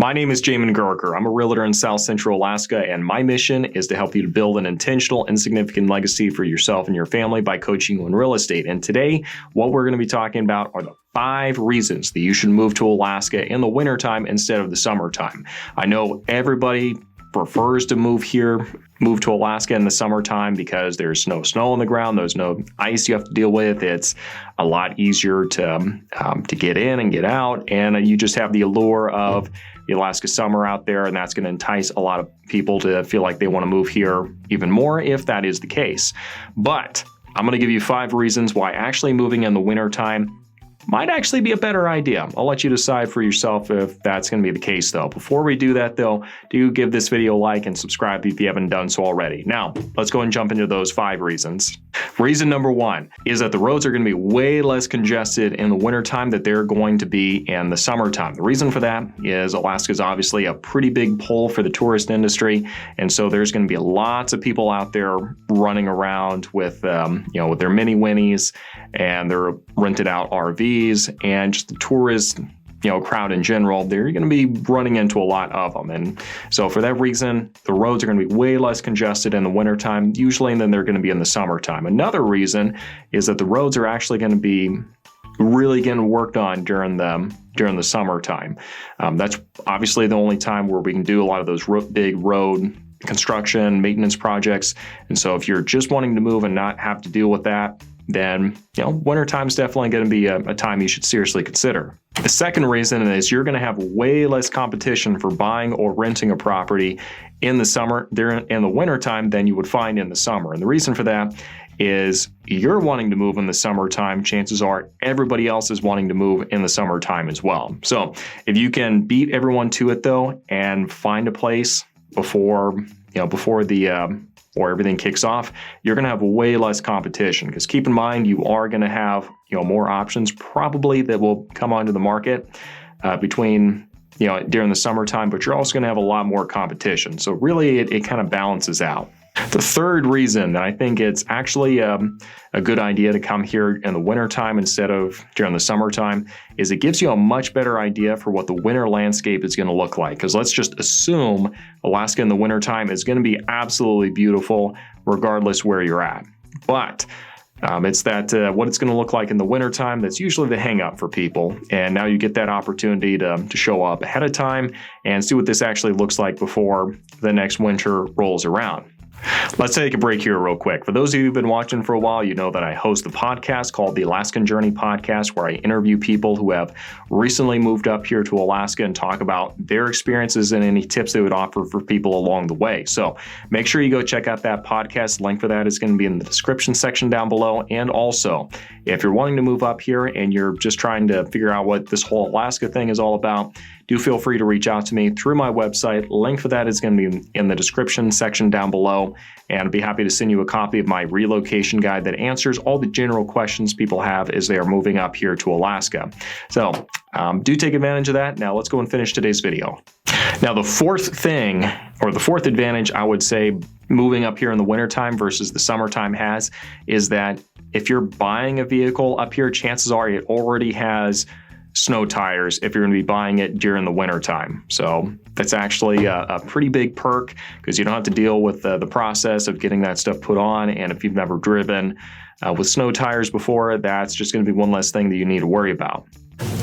My name is Jamin Goecker. I'm a realtor in South Central Alaska, and my mission is to help you to build an intentional and significant legacy for yourself and your family by coaching you in real estate. And today, what we're going to be talking about are the 5 reasons that you should move to Alaska in the wintertime instead of the summertime. I know everybody prefers to move to Alaska in the summertime because there's no snow on the ground, there's no ice you have to deal with. It's a lot easier to get in and get out, and you just have the allure of the Alaska summer out there, and that's going to entice a lot of people to feel like they want to move here even more if that is the case. But I'm going to give you 5 reasons why actually moving in the wintertime might actually be a better idea. I'll let you decide for yourself if that's going to be the case, though. Before we do that, though, do give this video a like and subscribe if you haven't done so already. Now, let's go and jump into those 5 reasons. Reason number 1 is that the roads are going to be way less congested in the wintertime than they're going to be in the summertime. The reason for that is Alaska is obviously a pretty big pull for the tourist industry, and so there's going to be lots of people out there running around with, with their mini winnies and their rented out RVs. And just the tourist, crowd in general, they're going to be running into a lot of them. And so for that reason, the roads are going to be way less congested in the wintertime, usually, than they're going to be in the summertime. Another reason is that the roads are actually going to be really getting worked on during the summertime. That's obviously the only time where we can do a lot of those big road construction, maintenance projects. And so if you're just wanting to move and not have to deal with that, then wintertime is definitely going to be a time you should seriously consider. The second reason is you're going to have way less competition for buying or renting a property in the wintertime than you would find in the summer. And the reason for that is you're wanting to move in the summertime. Chances are everybody else is wanting to move in the summertime as well. So if you can beat everyone to it, though, and find a place before everything kicks off, you're going to have way less competition, because keep in mind, you are going to have more options probably that will come onto the market during the summertime, but you're also going to have a lot more competition. So really it kind of balances out. The third reason that I think it's actually a good idea to come here in the wintertime instead of during the summertime is it gives you a much better idea for what the winter landscape is going to look like. Because let's just assume Alaska in the wintertime is going to be absolutely beautiful regardless where you're at. But it's that what it's going to look like in the wintertime that's usually the hang up for people. And now you get that opportunity to show up ahead of time and see what this actually looks like before the next winter rolls around. Let's take a break here real quick. For those of you who've been watching for a while, you know that I host a podcast called the Alaskan Journey Podcast, where I interview people who have recently moved up here to Alaska and talk about their experiences and any tips they would offer for people along the way. So make sure you go check out that podcast. Link for that is going to be in the description section down below. And also, if you're wanting to move up here and you're just trying to figure out what this whole Alaska thing is all about, do feel free to reach out to me through my website. Link for that is going to be in the description section down below. And I'd be happy to send you a copy of my relocation guide that answers all the general questions people have as they are moving up here to Alaska. So do take advantage of that. Now let's go and finish today's video. Now the fourth advantage I would say moving up here in the wintertime versus the summertime is that if you're buying a vehicle up here, chances are it already has snow tires if you're going to be buying it during the wintertime. So that's actually a pretty big perk, because you don't have to deal with the process of getting that stuff put on. And if you've never driven with snow tires before, that's just going to be one less thing that you need to worry about.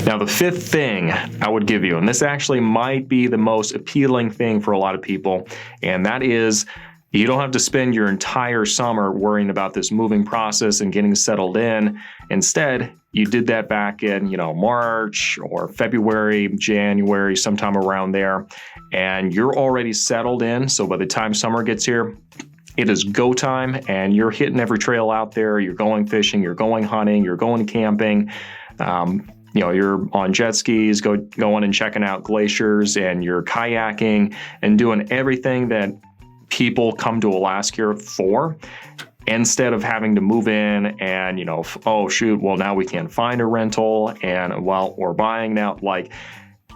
Now, the fifth thing I would give you, and this actually might be the most appealing thing for a lot of people, and that is you don't have to spend your entire summer worrying about this moving process and getting settled in. Instead, you did that back in, March or February, January, sometime around there, and you're already settled in. So by the time summer gets here, it is go time, and you're hitting every trail out there. You're going fishing, you're going hunting, you're going camping. You're on jet skis, going and checking out glaciers, and you're kayaking and doing everything that people come to Alaska for, instead of having to move in and, now we can't find a rental, and we're buying now,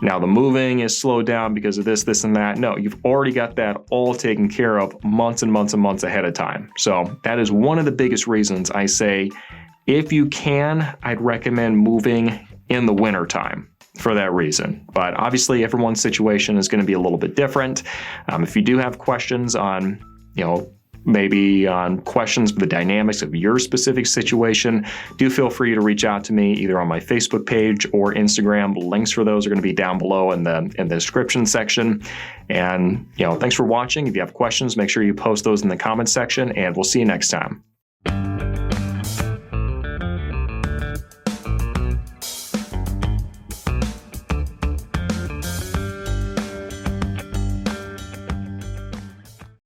now the moving is slowed down because of this, and that. No, you've already got that all taken care of months and months and months ahead of time. So that is one of the biggest reasons I say, if you can, I'd recommend moving in the wintertime. for that reason. But obviously, everyone's situation is going to be a little bit different. If you do have questions on, maybe on questions of the dynamics of your specific situation, do feel free to reach out to me either on my Facebook page or Instagram. Links for those are going to be down below in the description section. And thanks for watching. If you have questions, make sure you post those in the comments section, and we'll see you next time.